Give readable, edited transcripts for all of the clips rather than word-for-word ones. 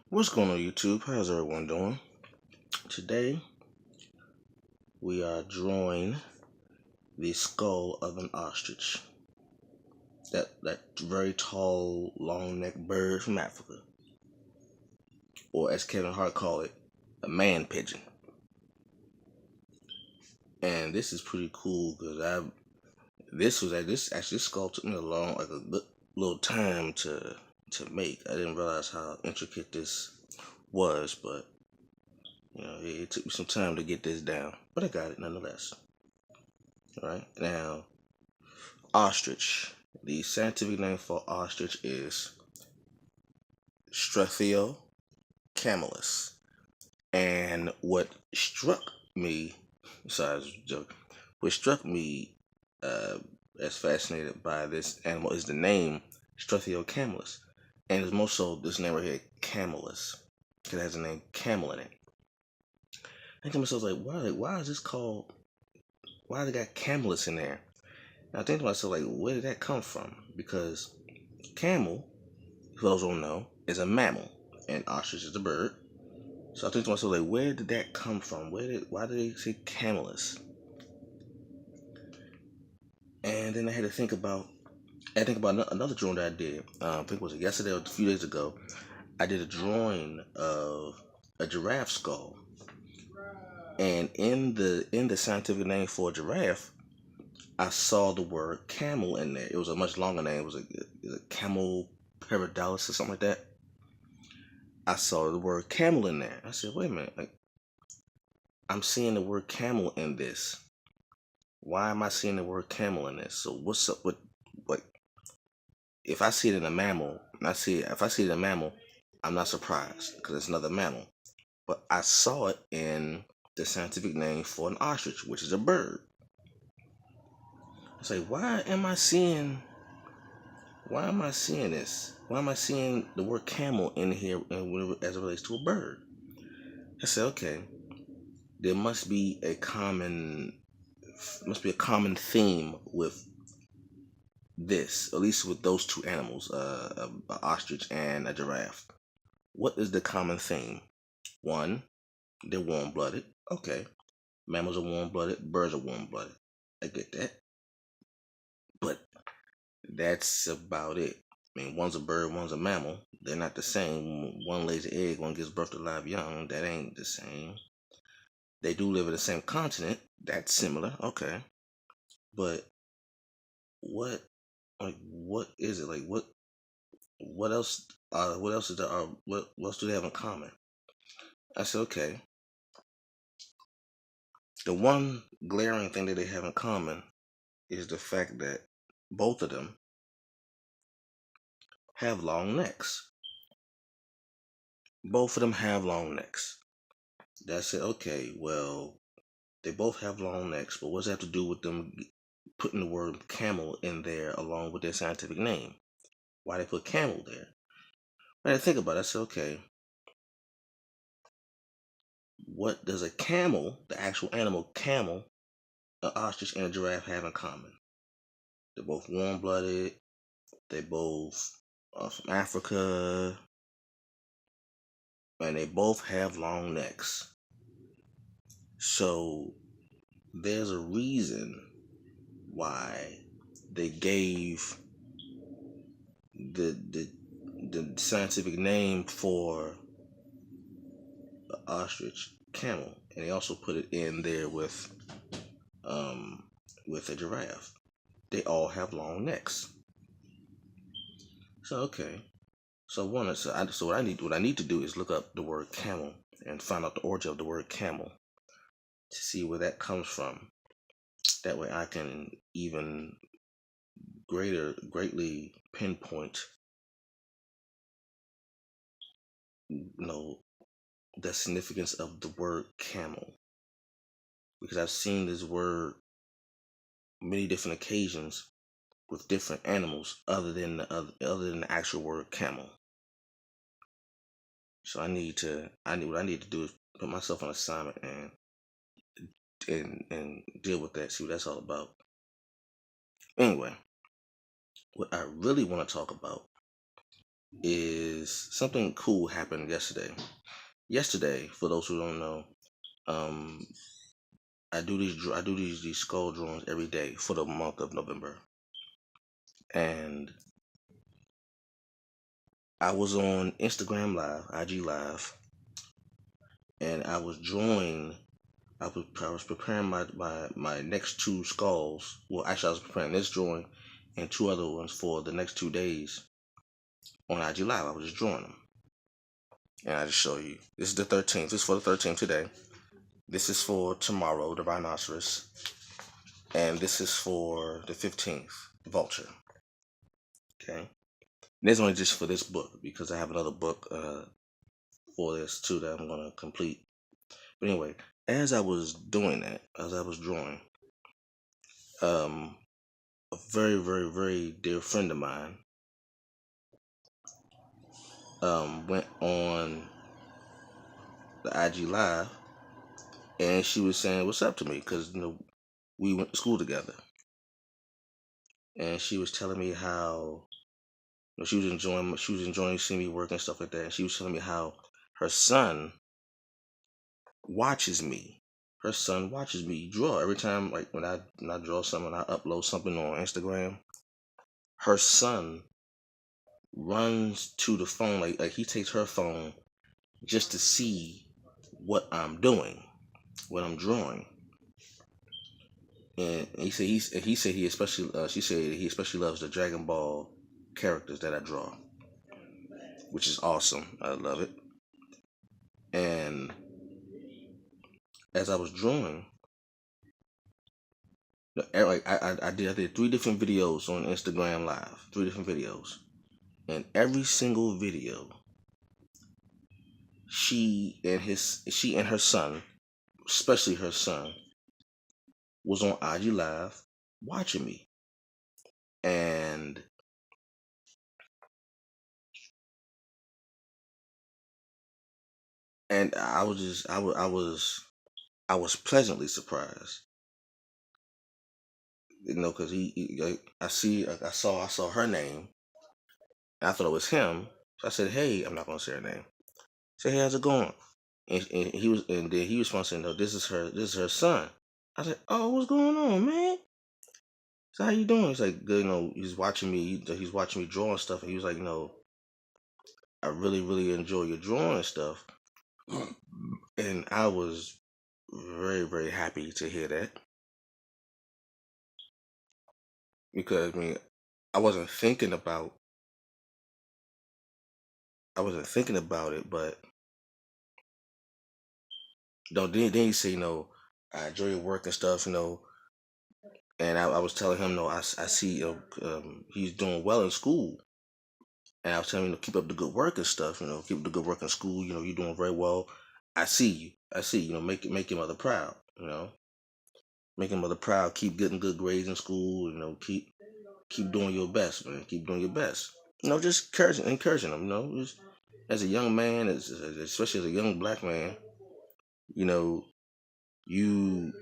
What's going on YouTube? How's everyone doing? Today we are drawing the skull of an ostrich. That very tall, long-necked bird from Africa. Or as Kevin Hart called it, a man pigeon. And this is pretty cool because this skull took me a good little time to make. I didn't realize how intricate this was, but it took me some time to get this down. But I got it nonetheless. Alright, now ostrich. The scientific name for ostrich is Struthio camelus. And what struck me, besides joke, what struck me as fascinated by this animal is the name Struthio camelus. And it's more so this name right here, camelus. Because it has the name camel in it. I think to myself, why is this called, why they got camelus in there? And I think to myself, where did that come from? Because camel, for those who don't know, is a mammal, and ostrich is a bird. So I think to myself, where did that come from? Why did they say camelus? And then I had to think about another drawing that I did. I think it was yesterday or a few days ago. I did a drawing of a giraffe skull, and in the scientific name for a giraffe, I saw the word camel in there. It was a much longer name. It was a camel peridalis or something like that. I saw the word camel in there. I said, wait a minute, I'm seeing the word camel in this. Why am I seeing the word camel in this? So what's up with, if I see it in a mammal, if I see it in a mammal, I'm not surprised because it's another mammal. But I saw it in the scientific name for an ostrich, which is a bird. It's why am I seeing this? Why am I seeing the word camel in here as it relates to a bird? I said, okay, there must be a common theme with this, at least with those two animals, an ostrich and a giraffe. What is the common theme? One, they're warm-blooded. Okay, mammals are warm-blooded, birds are warm-blooded. I get that. But that's about it. I mean, one's a bird, one's a mammal. They're not the same. One lays an egg, one gives birth to live young. That ain't the same. They do live in the same continent. That's similar. Okay. But what is it? What else is there, what else do they have in common? I said, okay. The one glaring thing that they have in common is the fact that both of them have long necks. Both of them have long necks. That's it. Okay, well, they both have long necks, but what does it have to do with them putting the word camel in there along with their scientific name? Why they put camel there? When I think about it, I said, okay, what does a camel, the actual animal camel, an ostrich, and a giraffe have in common? They're both warm-blooded. They both are from Africa. And they both have long necks. So there's a reason why they gave the scientific name for the ostrich camel, and they also put it in there with a giraffe. They all have long necks. So okay. So what I need to do is look up the word camel and find out the origin of the word camel to see where that comes from. That way I can even greatly pinpoint the significance of the word camel, because I've seen this word many different occasions with different animals other than the actual word camel. So what I need to do is put myself on assignment and deal with that, see what that's all about. Anyway, what I really want to talk about is something cool happened yesterday. Yesterday, for those who don't know, um, I do these skull drawings every day for the month of November, and I was on Instagram Live, IG Live, and I was drawing. I was preparing my next two skulls. Well, actually, I was preparing this drawing and two other ones for the next 2 days on IG Live. I was just drawing them, and I just show you. This is the 13th. This is for the 13th today. This is for tomorrow, the rhinoceros, and this is for the 15th, the vulture. Okay, and this is only just for this book because I have another book for this too that I'm gonna complete. But anyway, as I was doing that, as I was drawing, um, a very, very, very dear friend of mine went on the IG Live, and she was saying what's up to me because we went to school together, and she was telling me how she was enjoying seeing me work and stuff like that. And she was telling me how her son watches me. Her son watches me draw every time, like when I draw something, I upload something on Instagram. Her son runs to the phone, like he takes her phone just to see what I'm doing, what I'm drawing. And he said he especially she said he especially loves the Dragon Ball characters that I draw, which is awesome. I love it. And as I was drawing, like I did 3 different videos on Instagram Live, 3 different videos, and every single video, she and her son, especially her son, was on IG Live watching me, and I was just I was pleasantly surprised, because I saw her name, and I thought it was him, so I said, "Hey," I'm not gonna say her name. Say, "Hey, how's it going?" And then he responds saying, "No, this is her son." I said, "Oh, what's going on, man? So how you doing?" He's like, "Good, he's watching me. He's watching me draw and stuff." And he was like, "I really, really enjoy your drawing and stuff." And I was very, very happy to hear that because I wasn't thinking about it, but then he say, "I enjoy your work and stuff, And I was telling him, no, I see he's doing well in school. And I was telling him to keep up the good work and stuff, keep up the good work in school, you're doing very well. I see you. Make your mother proud, Make your mother proud, keep getting good grades in school, keep doing your best, man. Keep doing your best. Just encouraging him, just as a young man, especially as a young black man, you know, you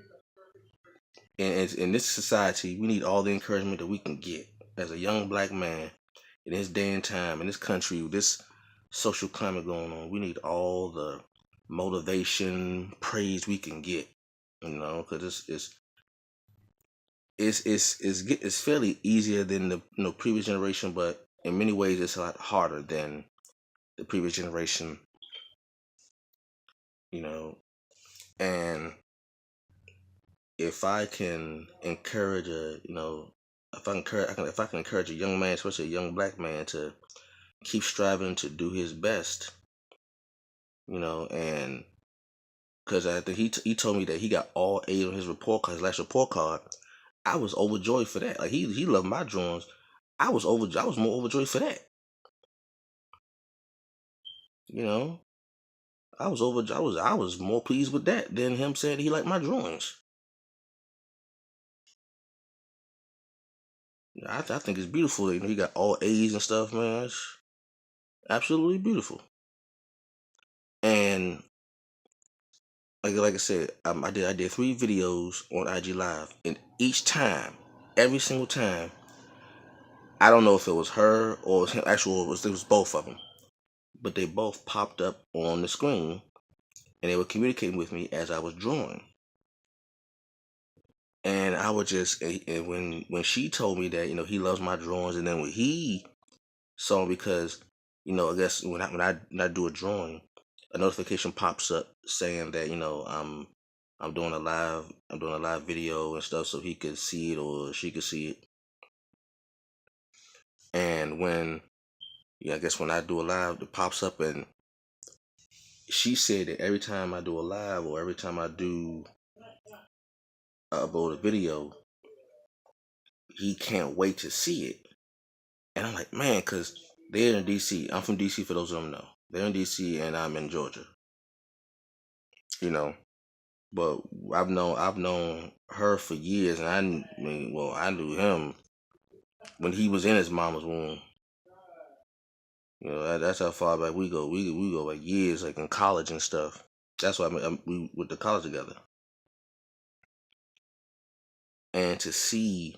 in this society, we need all the encouragement that we can get as a young black man in this day and time, in this country, with this social climate going on. We need all the motivation, praise we can get, because it's fairly easier than the previous generation, but in many ways it's a lot harder than the previous generation, and if I can encourage if I can encourage a young man, especially a young black man, to keep striving to do his best, and because I think he told me that he got all A's on his report card, his last report card. I was overjoyed for that. Like he loved my drawings. I was more overjoyed for that. You know, I was more pleased with that than him saying he liked my drawings. I think it's beautiful. He got all A's and stuff, man. It's absolutely beautiful. And like I said, I did 3 videos on IG Live, and each time, every single time, I don't know if it was her or it was him. Actually, it was both of them. But they both popped up on the screen, and they were communicating with me as I was drawing. And I would just, and when she told me that, he loves my drawings, and then when he saw, because, I guess when I do a drawing, a notification pops up saying that, I'm doing a live video and stuff, so he could see it or she could see it. And I guess when I do a live, it pops up, and she said that every time I do a live or every time I do upload a video, he can't wait to see it. And I'm like, man, because they're in DC. I'm from DC, for those who don't know. They're in DC and I'm in Georgia. But I've known her for years, and I knew him when he was in his mama's womb. That's how far back we go. We go like years, like in college and stuff. That's why we went to college together. And to see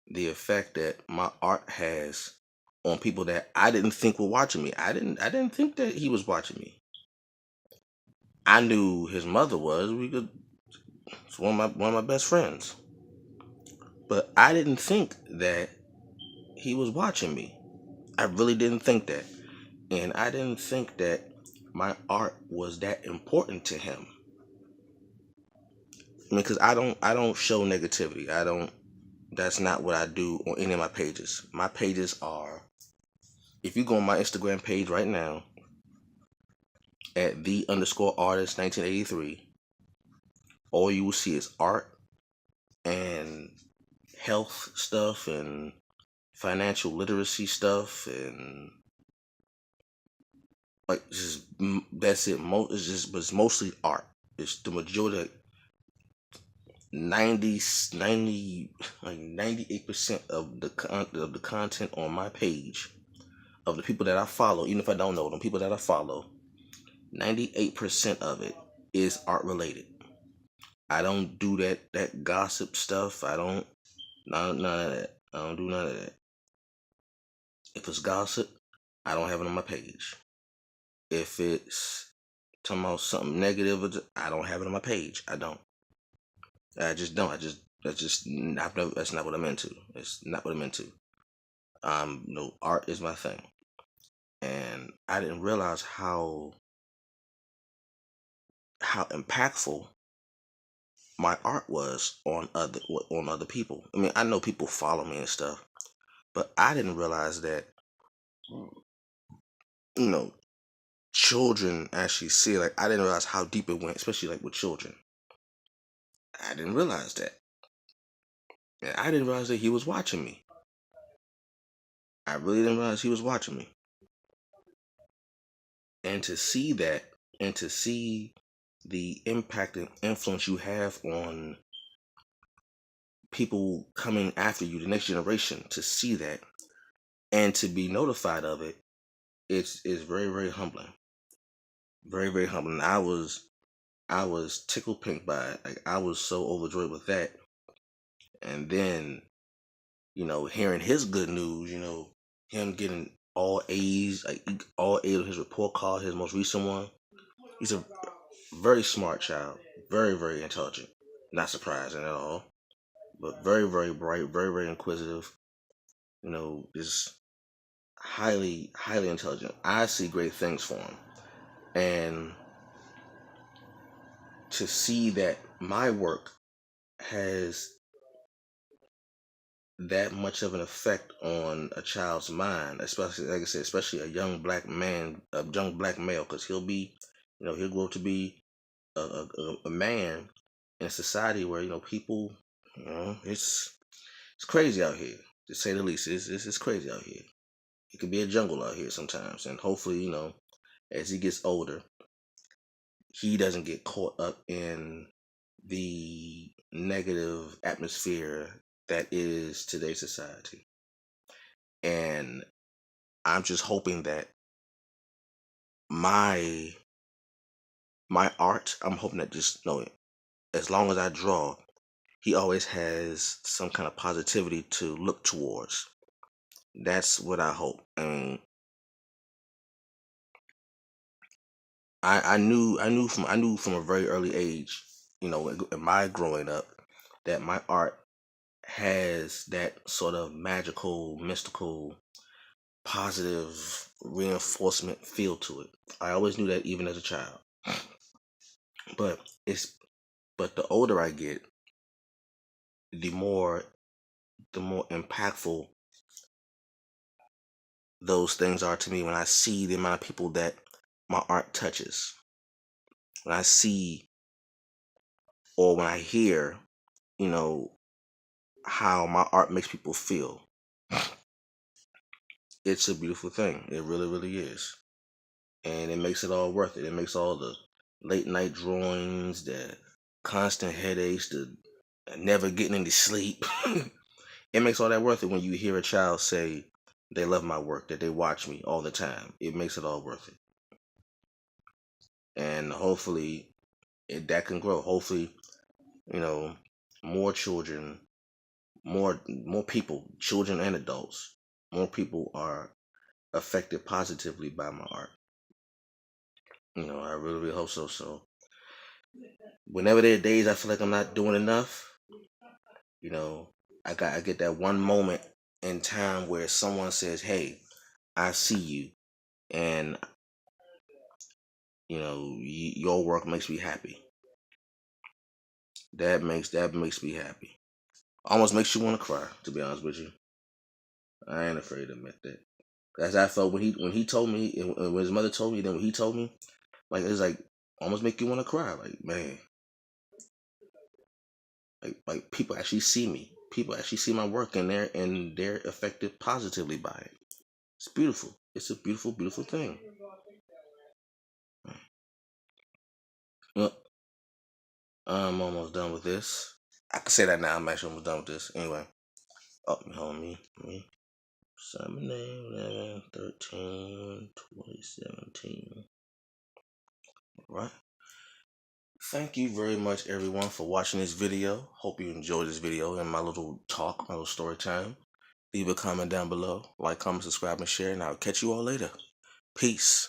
the effect that my art has on people that I didn't think were watching me. I didn't think that he was watching me. I knew his mother was. It's one of my best friends. But I didn't think that he was watching me. I really didn't think that. And I didn't think that my art was that important to him. I mean, because I don't show negativity. That's not what I do on any of my pages. My pages are, if you go on my Instagram page right now at _artist 1983, all you will see is art and health stuff and financial literacy stuff, and like just that's it. It's mostly art. It's the majority, 98% of the content on my page, of the people that I follow, even if I don't know them, people that I follow, 98% of it is art related. I don't do that gossip stuff. I don't none of that. I don't do none of that. If it's gossip, I don't have it on my page. If it's talking about something negative, I don't have it on my page. I don't. I just don't. That's not what I'm into. It's not what I'm into. No, art is my thing, and I didn't realize how impactful my art was on other people. I mean, I know people follow me and stuff, but I didn't realize that you know children actually see. Like, I didn't realize how deep it went, especially like with children. I didn't realize that. And I didn't realize that he was watching me. I really didn't realize he was watching me. And to see that, and to see the impact and influence you have on people coming after you, the next generation, to see that and to be notified of it, it's very, very humbling. Very, very humbling. I was tickled pink by it. Like, I was so overjoyed with that. And then, hearing his good news, him getting all A's, like all A's of his report card, his most recent one. He's a very smart child, very, very intelligent. Not surprising at all, but very, very bright, very, very inquisitive. Is highly, highly intelligent. I see great things for him, and to see that my work has that much of an effect on a child's mind, especially, like I said, especially a young black man, a young black male, because he'll grow up to be a man in a society where people, it's crazy out here, to say the least. It's crazy out here. It could be a jungle out here sometimes, and hopefully, as he gets older, he doesn't get caught up in the negative atmosphere that is today's society. And I'm just hoping that my art, I'm hoping that just as long as I draw, he always has some kind of positivity to look towards. That's what I hope. I mean, I knew from a very early age, in my growing up, that my art has that sort of magical, mystical, positive reinforcement feel to it. I always knew that even as a child. But it's but the older I get, the more impactful those things are to me when I see the amount of people that my art touches. When I see or when I hear, you know, how my art makes people feel. It's a beautiful thing. It really, really is. And it makes it all worth it. It makes all the late night drawings, the constant headaches, the never getting any sleep. It makes all that worth it when you hear a child say they love my work, that they watch me all the time. It makes it all worth it. And hopefully that can grow. Hopefully, you know, more children, more people, children and adults, more people are affected positively by my art. I really, really hope so. So whenever there are days I feel like I'm not doing enough, you know, I get that one moment in time where someone says, "Hey, I see you," and your work makes me happy. That makes me happy. Almost makes you want to cry. To be honest with you, I ain't afraid to admit that. As I felt when he told me, and when his mother told me, then when he told me, like it's like almost make you want to cry. Like man, like people actually see me. People actually see my work, and they're affected positively by it. It's beautiful. It's a beautiful, beautiful thing. Well, I'm almost done with this. I can say that now. I'm actually almost done with this. Anyway, hold on, me. 7, 8, 11, 13, 2017. All right. Thank you very much, everyone, for watching this video. Hope you enjoyed this video and my little talk, my little story time. Leave a comment down below. Like, comment, subscribe, and share, and I'll catch you all later. Peace.